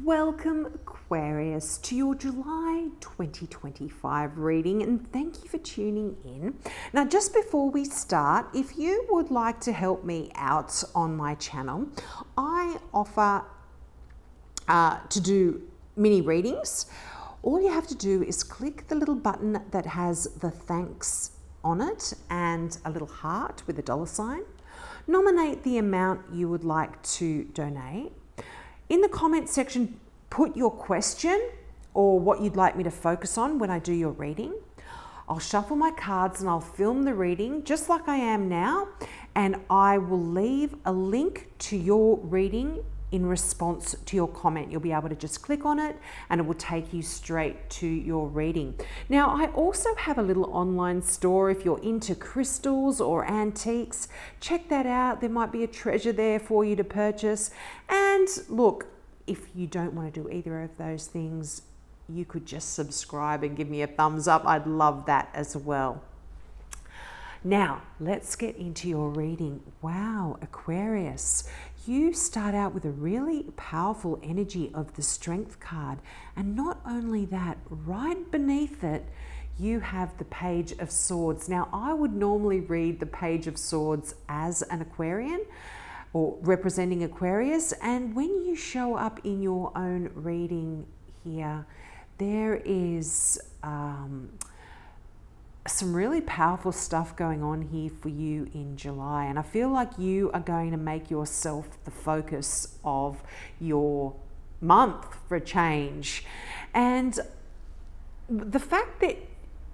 Welcome, Aquarius, to your July 2025 reading, and thank you for tuning in. Now, just before we start, if you would like to help me out on my channel, I offer to do mini readings. All you have to do is click the little button that has the thanks on it and a little heart with a dollar sign. Nominate the amount you would like to donate. In the comment section, put your question or what you'd like me to focus on when I do your reading. I'll shuffle my cards and I'll film the reading just like I am now, and I will leave a link to your reading in response to your comment. You'll be able to just click on it and it will take you straight to your reading. Now, I also have a little online store. If you're into crystals or antiques, check that out. There might be a treasure there for you to purchase. And look, if you don't want to do either of those things, you could just subscribe and give me a thumbs up. I'd love that as well. Now, let's get into your reading. Wow, Aquarius, you start out with a really powerful energy of the Strength card. And not only that, right beneath it, you have the Page of Swords. Now, I would normally read the Page of Swords as an Aquarian or representing Aquarius. And when you show up in your own reading here, there is some really powerful stuff going on here for you in July, and I feel like you are going to make yourself the focus of your month for a change. And the fact that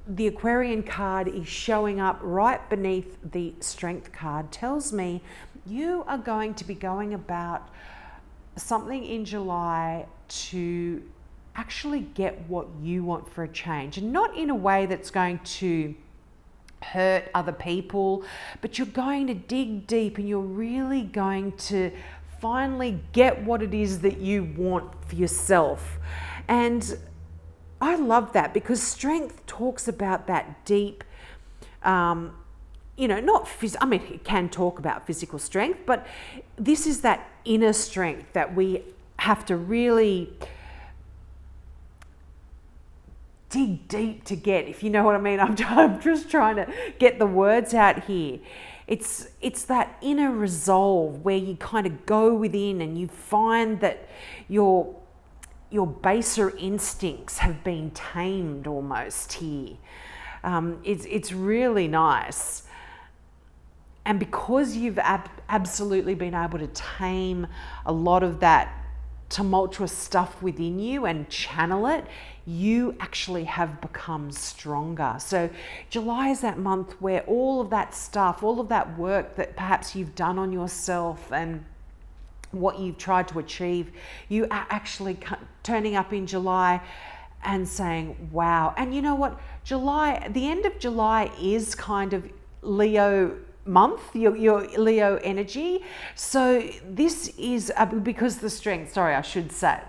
the Aquarian card is showing up right beneath the Strength card tells me you are going to be going about something in July to actually get what you want for a change, and not in a way that's going to hurt other people, but you're going to dig deep and you're really going to finally get what it is that you want for yourself. And I love that because Strength talks about that deep, not I mean, it can talk about physical strength, but this is that inner strength that we have to really dig deep to get, if you know what I mean. I'm just trying to get the words out here. It's that inner resolve where you kind of go within and you find that your baser instincts have been tamed almost here. It's really nice. And because you've absolutely been able to tame a lot of that tumultuous stuff within you and channel it, you actually have become stronger. So July is that month where all of that stuff, all of that work that perhaps you've done on yourself and what you've tried to achieve, you are actually turning up in July and saying, wow. And you know what? July, the end of July is kind of Leo month, your Leo energy. So this is because the Strength, sorry, I should say,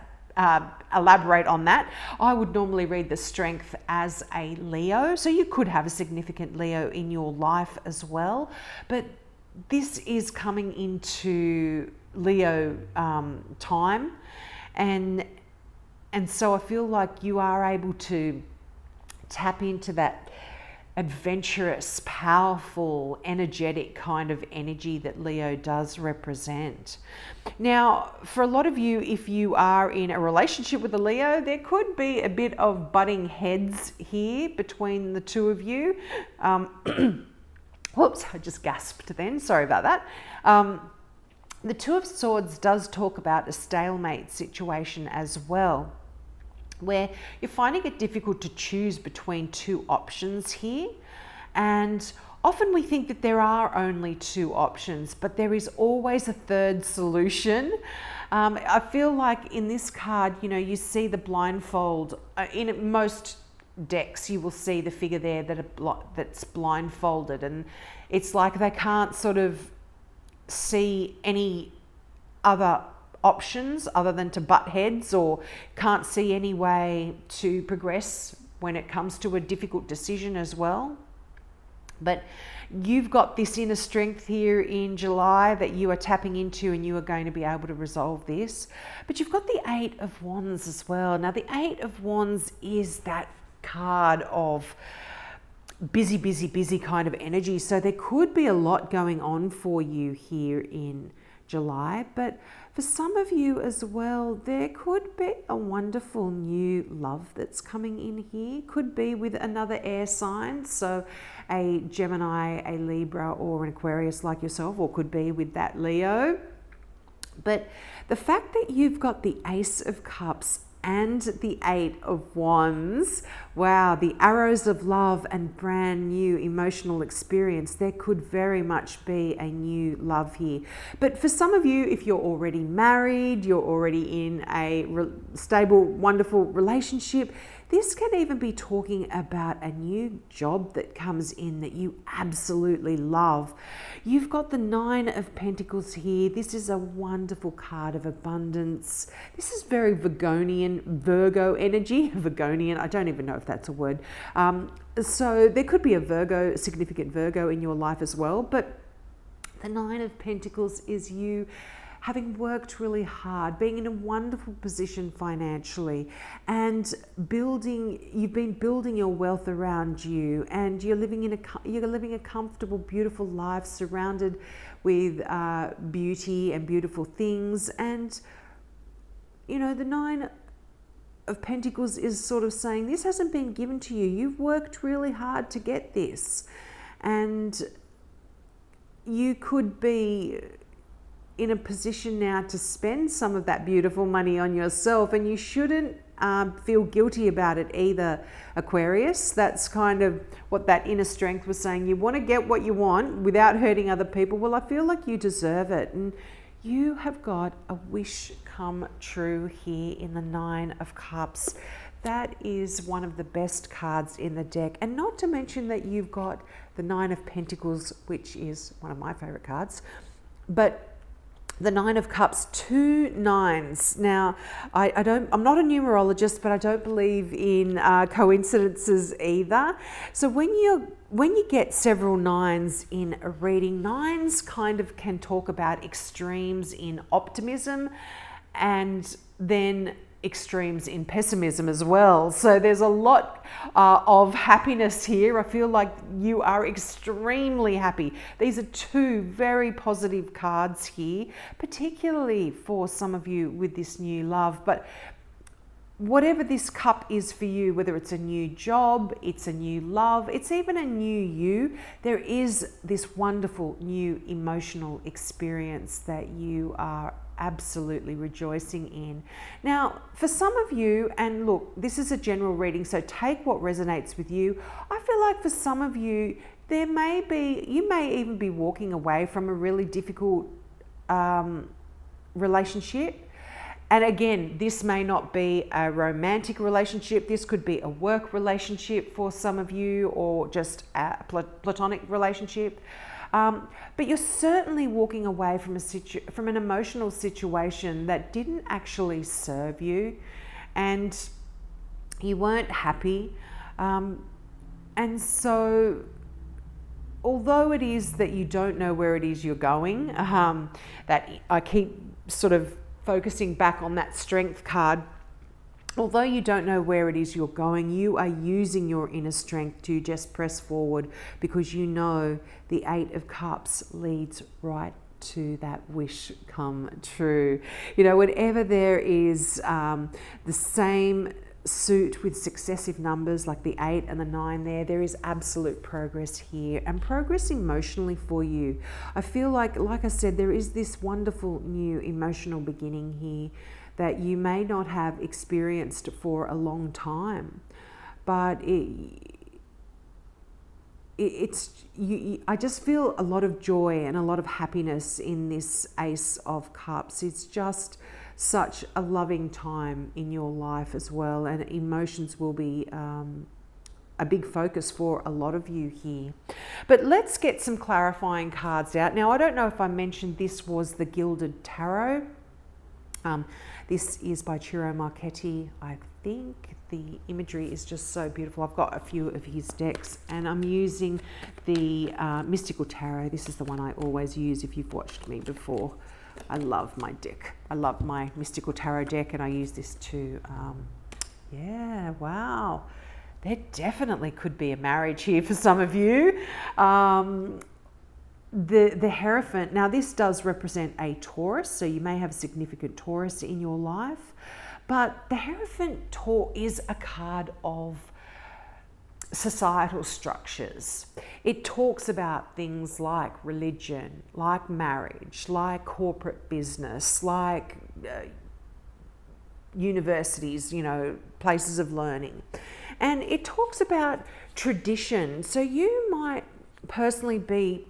elaborate on that. I would normally read the Strength as a Leo. So you could have a significant Leo in your life as well. But this is coming into Leo time. And so I feel like you are able to tap into that adventurous, powerful, energetic kind of energy that Leo does represent. Now, for a lot of you, if you are in a relationship with a Leo, there could be a bit of butting heads here between the two of you. Whoops, I just gasped then. Sorry about that. The Two of Swords does talk about a stalemate situation as well, where you're finding it difficult to choose between two options here. And often we think that there are only two options, but there is always a third solution. I feel like in this card, you see the blindfold. In most decks, you will see the figure there that's blindfolded, and it's like they can't sort of see any other options other than to butt heads, or can't see any way to progress when it comes to a difficult decision as well. But you've got this inner strength here in July that you are tapping into, and you are going to be able to resolve this. But you've got the Eight of Wands as well. Now, the Eight of Wands is that card of busy, busy, busy kind of energy. So there could be a lot going on for you here in July. But for some of you as well, there could be a wonderful new love that's coming in here. Could be with another air sign, so a Gemini, a Libra, or an Aquarius like yourself, or could be with that Leo. But the fact that you've got the Ace of Cups and the Eight of Wands, wow, the arrows of love and brand new emotional experience. There could very much be a new love here. But for some of you, if you're already married, you're already in a stable, wonderful relationship, this can even be talking about a new job that comes in that you absolutely love. You've got the Nine of Pentacles here. This is a wonderful card of abundance. This is very Virgo energy. Virgonian, I don't even know if that's a word. So there could be a significant Virgo in your life as well. But the Nine of Pentacles is you having worked really hard, being in a wonderful position financially, and you've been building your wealth around you, and you're living a comfortable, beautiful life surrounded with beauty and beautiful things. And you know, the Nine of Pentacles is sort of saying this hasn't been given to you. You've worked really hard to get this, and you could be in a position now to spend some of that beautiful money on yourself, and you shouldn't feel guilty about it either, Aquarius. That's kind of what that inner strength was saying. You want to get what you want without hurting other people. Well, I feel like you deserve it, and you have got a wish come true here in the Nine of Cups. That is one of the best cards in the deck, and not to mention that you've got the Nine of Pentacles, which is one of my favorite cards. But the Nine of Cups, 2 nines. Now, I'm not a numerologist, but I don't believe in coincidences either. So when you get several nines in a reading, nines kind of can talk about extremes in optimism and then extremes in pessimism as well. So there's a lot of happiness here. I feel like you are extremely happy. These are two very positive cards here, particularly for some of you with this new love. But whatever this cup is for you, whether it's a new job, it's a new love, it's even a new you, there is this wonderful new emotional experience that you are absolutely rejoicing in. Now, for some of you, and look, this is a general reading, so take what resonates with you. I feel like for some of you, you may even be walking away from a really difficult relationship. And again, this may not be a romantic relationship. This could be a work relationship for some of you, or just a platonic relationship. But you're certainly walking away from an emotional situation that didn't actually serve you, and you weren't happy. And so, although it is that you don't know where it is you're going, that I keep sort of focusing back on that strength card, although you don't know where it is you're going, you are using your inner strength to just press forward, because you know the Eight of Cups leads right to that wish come true. You know, whenever there is the same suit with successive numbers like the 8 and the 9 there is absolute progress here, and progress emotionally for you. I feel like I said, there is this wonderful new emotional beginning here that you may not have experienced for a long time, but I just feel a lot of joy and a lot of happiness in this Ace of Cups. It's just such a loving time in your life as well, and emotions will be a big focus for a lot of you here. But let's get some clarifying cards out. Now, I don't know if I mentioned this was the Gilded Tarot. This is by Ciro Marchetti. I think the imagery is just so beautiful. I've got a few of his decks, and I'm using the Mystical Tarot. This is the one I always use if you've watched me before. I love my deck. I love my Mystical Tarot deck, and I use this too. Yeah, wow. There definitely could be a marriage here for some of you. The Hierophant, now this does represent a Taurus, so you may have significant Taurus in your life, but the Hierophant is a card of societal structures. It talks about things like religion, like marriage, like corporate business, like universities, you know, places of learning. And it talks about tradition. So you might personally be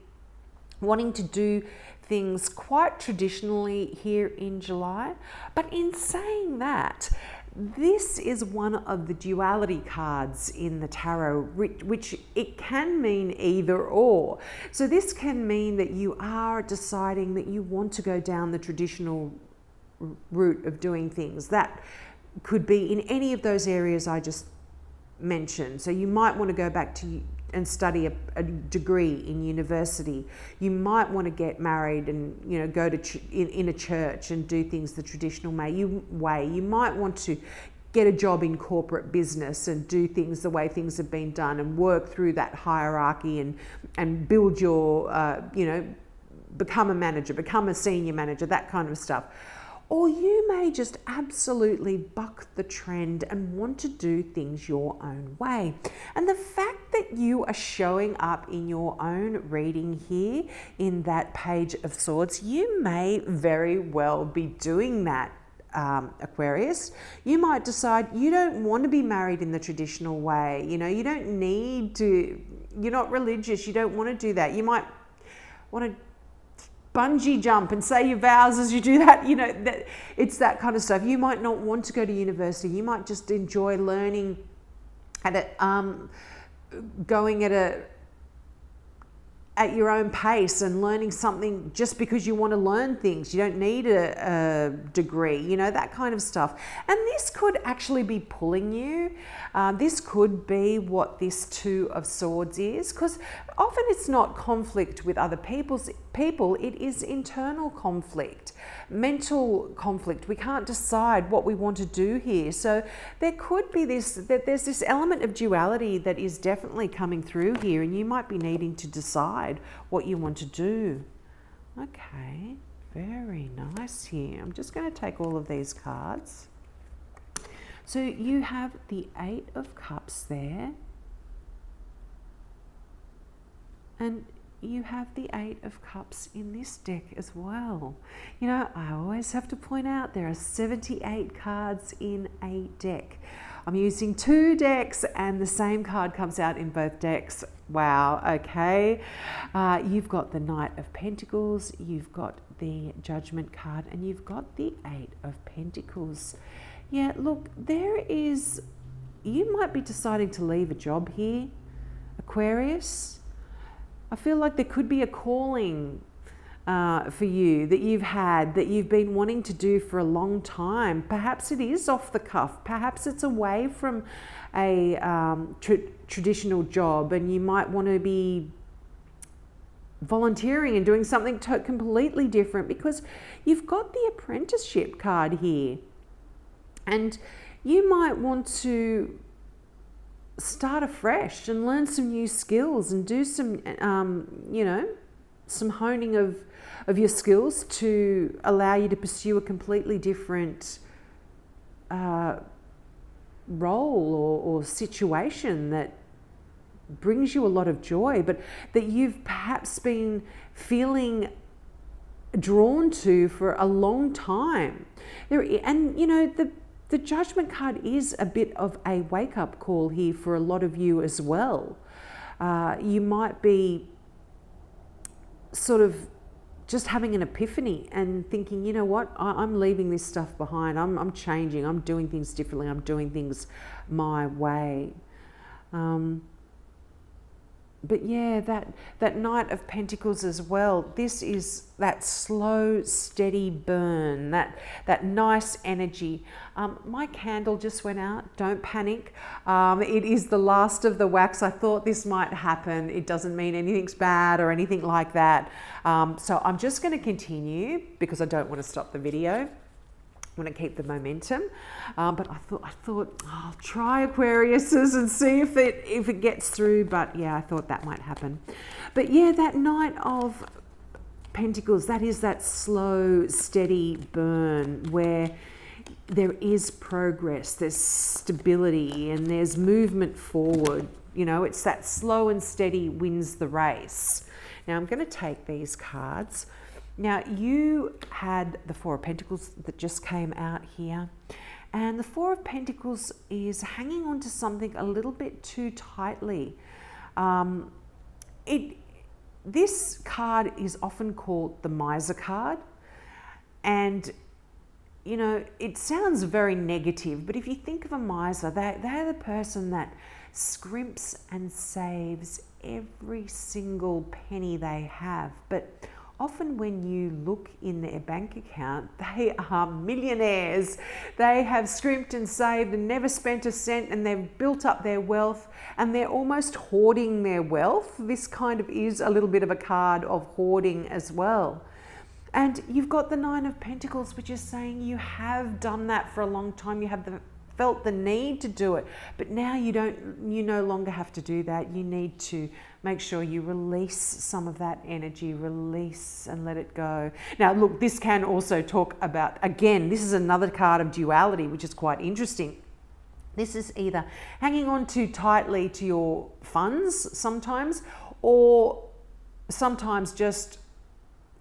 wanting to do things quite traditionally here in July. But in saying that, this is one of the duality cards in the tarot, which it can mean either or. So this can mean that you are deciding that you want to go down the traditional route of doing things. That could be in any of those areas I just mentioned. So you might want to go back to and study a degree in university. You might want to get married and, you know, go to in a church and do things the traditional way. You might want to get a job in corporate business and do things the way things have been done and work through that hierarchy and build your, you know, become a manager, become a senior manager, that kind of stuff. Or you may just absolutely buck the trend and want to do things your own way. And the fact that you are showing up in your own reading here in that Page of Swords, you may very well be doing that, Aquarius. You might decide you don't want to be married in the traditional way. You know, you don't need to, you're not religious, you don't want to do that. You might want to bungee jump and say your vows as you do that, you know, it's that kind of stuff. You might not want to go to university. You might just enjoy learning going at your own pace and learning something just because you want to learn things. You don't need a degree, you know, that kind of stuff. And this could actually be pulling you. This could be what this Two of Swords is, because often it's not conflict with other people, it is internal conflict, mental conflict. We can't decide what we want to do here. So there could be there's this element of duality that is definitely coming through here, and you might be needing to decide what you want to do. Okay, very nice here. I'm just going to take all of these cards. So you have the Eight of Cups there, and you have the Eight of Cups in this deck as well. You know, I always have to point out there are 78 cards in a deck. I'm using 2 decks and the same card comes out in both decks. Wow, okay. You've got the Knight of Pentacles, you've got the Judgment card, and you've got the Eight of Pentacles. Yeah, look, you might be deciding to leave a job here, Aquarius. I feel like there could be a calling for you that you've been wanting to do for a long time. Perhaps it is off the cuff. Perhaps it's away from a traditional job, and you might want to be volunteering and doing something completely different, because you've got the Apprenticeship card here. And you might want to start afresh and learn some new skills and do some, you know, some honing of your skills to allow you to pursue a completely different role or situation that brings you a lot of joy, but that you've perhaps been feeling drawn to for a long time. And, you know, the Judgment card is a bit of a wake-up call here for a lot of you as well. You might be sort of just having an epiphany and thinking, you know what, I'm leaving this stuff behind. I'm changing. I'm doing things differently. I'm doing things my way. But yeah, that Knight of Pentacles as well. This is that slow, steady burn, that nice energy. My candle just went out. Don't panic. It is the last of the wax. I thought this might happen. It doesn't mean anything's bad or anything like that. So I'm just going to continue because I don't want to stop the video. I want to keep the momentum, but I thought I'll try Aquariuses and see if it gets through. But yeah, I thought that might happen. But yeah, that Knight of Pentacles, that is that slow, steady burn where there is progress, there's stability, and there's movement forward. You know, it's that slow and steady wins the race. Now I'm going to take these cards. Now, you had the Four of Pentacles that just came out here. And the Four of Pentacles is hanging on to something a little bit too tightly. This card is often called the Miser card. And, you know, it sounds very negative, but if you think of a miser, they're the person that scrimps and saves every single penny they have. But often when you look in their bank account, they are millionaires. They have scrimped and saved and never spent a cent, and they've built up their wealth, and they're almost hoarding their wealth. This kind of is a little bit of a card of hoarding as well. And you've got the Nine of Pentacles, which is saying you have done that for a long time. You have felt the need to do it, but now you no longer have to do that. You need to make sure you release some of that energy, release and let it go. Now look, this can also talk about, again, this is another card of duality, which is quite interesting. This is either hanging on too tightly to your funds sometimes, or sometimes just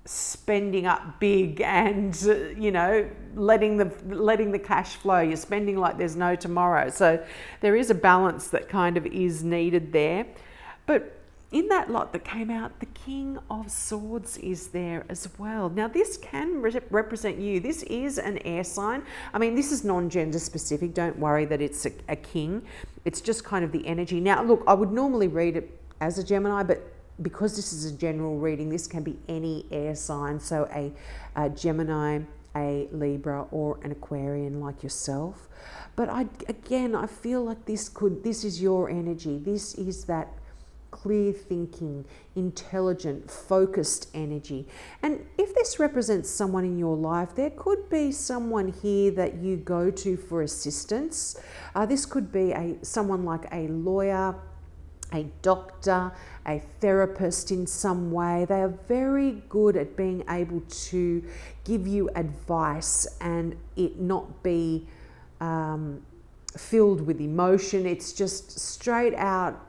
spending up big and, you know, letting the cash flow. You're spending like there's no tomorrow. So there is a balance that kind of is needed there. But in that lot that came out, the King of Swords is there as well. Now this can represent you. This is an air sign. I mean, this is non-gender specific. Don't worry that it's a king. It's just kind of the energy. Now look, I would normally read it as a Gemini, but because this is a general reading, this can be any air sign. So a Gemini, a Libra, or an Aquarian like yourself. But I feel like this is your energy. This is that clear thinking, intelligent, focused energy. And if this represents someone in your life, there could be someone here that you go to for assistance. This could be someone like a lawyer, a doctor, a therapist in some way. They are very good at being able to give you advice and it not be filled with emotion. It's just straight out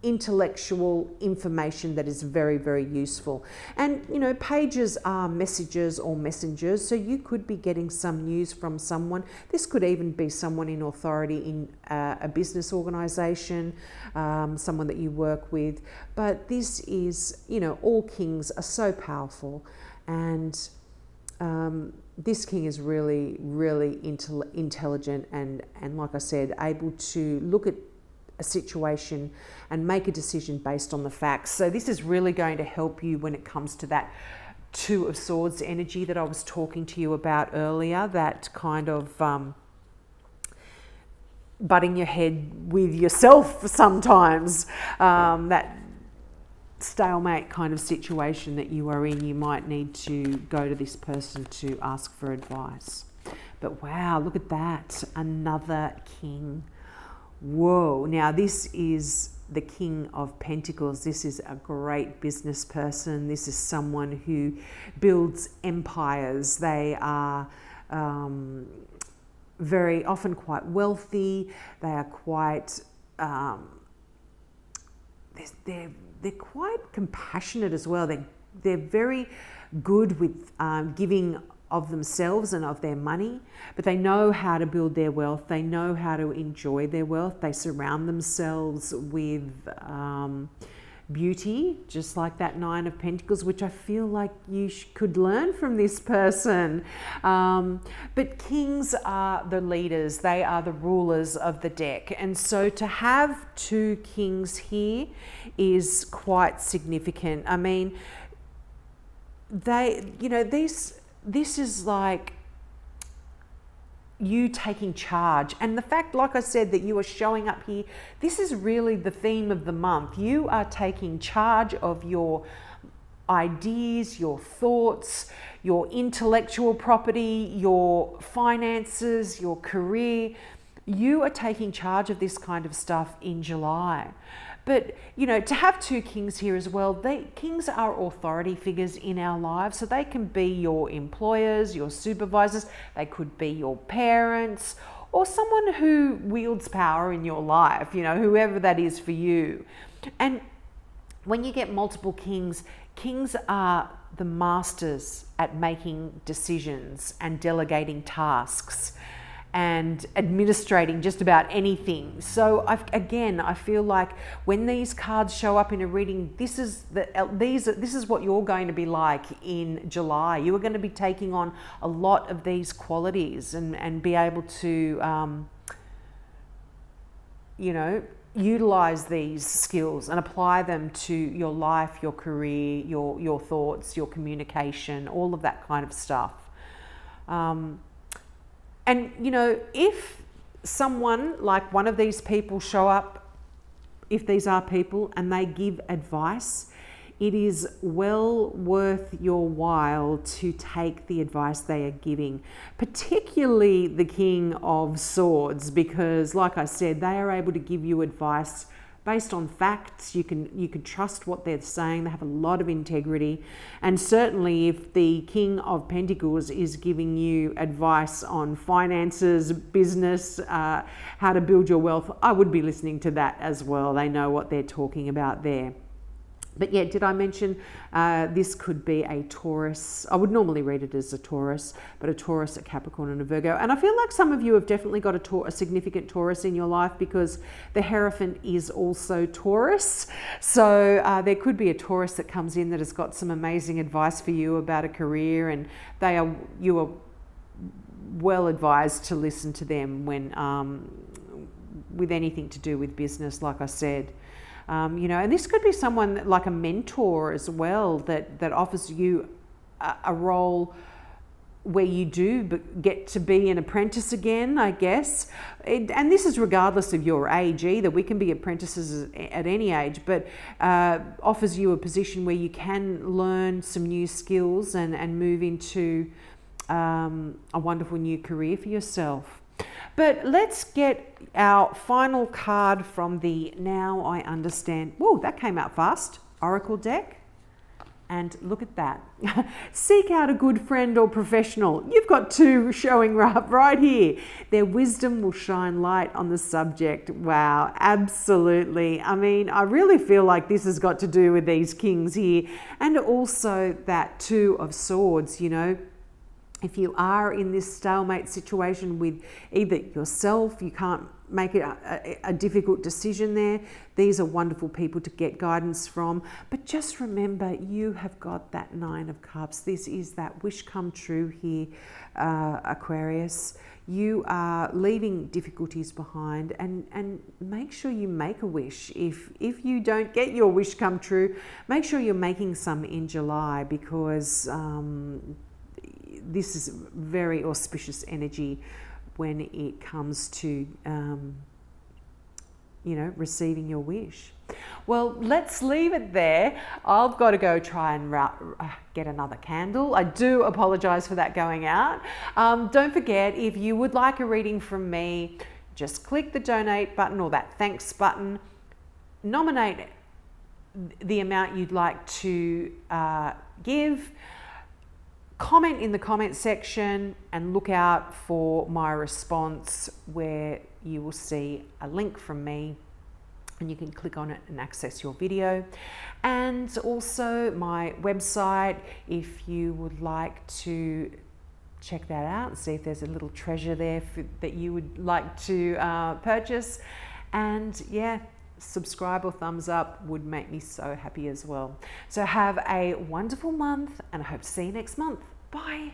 intellectual information that is very, very useful. And you know, pages are messages or messengers, so you could be getting some news from someone. This could even be someone in authority in a business organization, someone that you work with. But this is, you know, all kings are so powerful, and this king is really, really intelligent and like I said, able to look at a situation and make a decision based on the facts. So this is really going to help you when it comes to that Two of Swords energy that I was talking to you about earlier, that kind of butting your head with yourself sometimes, that stalemate kind of situation that you are in. You might need to go to this person to ask for advice. But wow, look at that, another king. Whoa, now this is the King of Pentacles. This is a great business person. This is someone who builds empires. They are very often quite wealthy. They are quite, they're quite compassionate as well. They're very good with giving of themselves and of their money, but they know how to build their wealth. They know how to enjoy their wealth. They surround themselves with beauty, just like that Nine of Pentacles, which I feel like you could learn from this person. But kings are the leaders, they are the rulers of the deck. And so to have two kings here is quite significant. I mean, this is like you taking charge. And the fact, like I said, that you are showing up here, this is really the theme of the month. You are taking charge of your ideas, your thoughts, your intellectual property, your finances, your career. You are taking charge of this kind of stuff in July. But, to have two kings here as well, kings are authority figures in our lives. So they can be your employers, your supervisors, they could be your parents, or someone who wields power in your life, whoever that is for you. And when you get multiple kings, kings are the masters at making decisions and delegating tasks and administrating just about anything. So I feel like when these cards show up in a reading, this is what you're going to be like in July. You are going to be taking on a lot of these qualities and be able to utilize these skills and apply them to your life, your career, your thoughts, your communication, all of that kind of stuff. And, if someone like one of these people show up, if these are people and they give advice, it is well worth your while to take the advice they are giving, particularly the King of Swords, because like I said, they are able to give you advice based on facts. You can trust what they're saying. They have a lot of integrity. And certainly if the King of Pentacles is giving you advice on finances, business, how to build your wealth, I would be listening to that as well. They know what they're talking about there. But yeah, did I mention this could be a Taurus? I would normally read it as a Taurus, but a Taurus, a Capricorn and a Virgo. And I feel like some of you have definitely got a significant Taurus in your life, because the Hierophant is also Taurus. So there could be a Taurus that comes in that has got some amazing advice for you about a career, and you are well advised to listen to them when with anything to do with business, like I said. And this could be someone like a mentor as well, that offers you a role where you do get to be an apprentice again, I guess. And this is regardless of your age either. We can be apprentices at any age, but offers you a position where you can learn some new skills and move into a wonderful new career for yourself. But let's get our final card from the Now I Understand. Whoa, that came out fast. Oracle deck. And look at that. Seek out a good friend or professional. You've got two showing up right here. Their wisdom will shine light on the subject. Wow, absolutely. I mean, I really feel like this has got to do with these kings here. And also that Two of Swords, If you are in this stalemate situation with either yourself, you can't make it a difficult decision there, these are wonderful people to get guidance from. But just remember, you have got that Nine of Cups. This is that wish come true here, Aquarius. You are leaving difficulties behind, and make sure you make a wish. If you don't get your wish come true, make sure you're making some in July, because this is very auspicious energy when it comes to, receiving your wish. Well, let's leave it there. I've got to go try and get another candle. I do apologize for that going out. Don't forget, if you would like a reading from me, just click the donate button or that thanks button. Nominate the amount you'd like to give. Comment in the comment section and look out for my response, where you will see a link from me and you can click on it and access your video. And also my website, if you would like to check that out and see if there's a little treasure there that you would like to purchase. And yeah, subscribe or thumbs up would make me so happy as well. So have a wonderful month, and I hope to see you next month. Bye.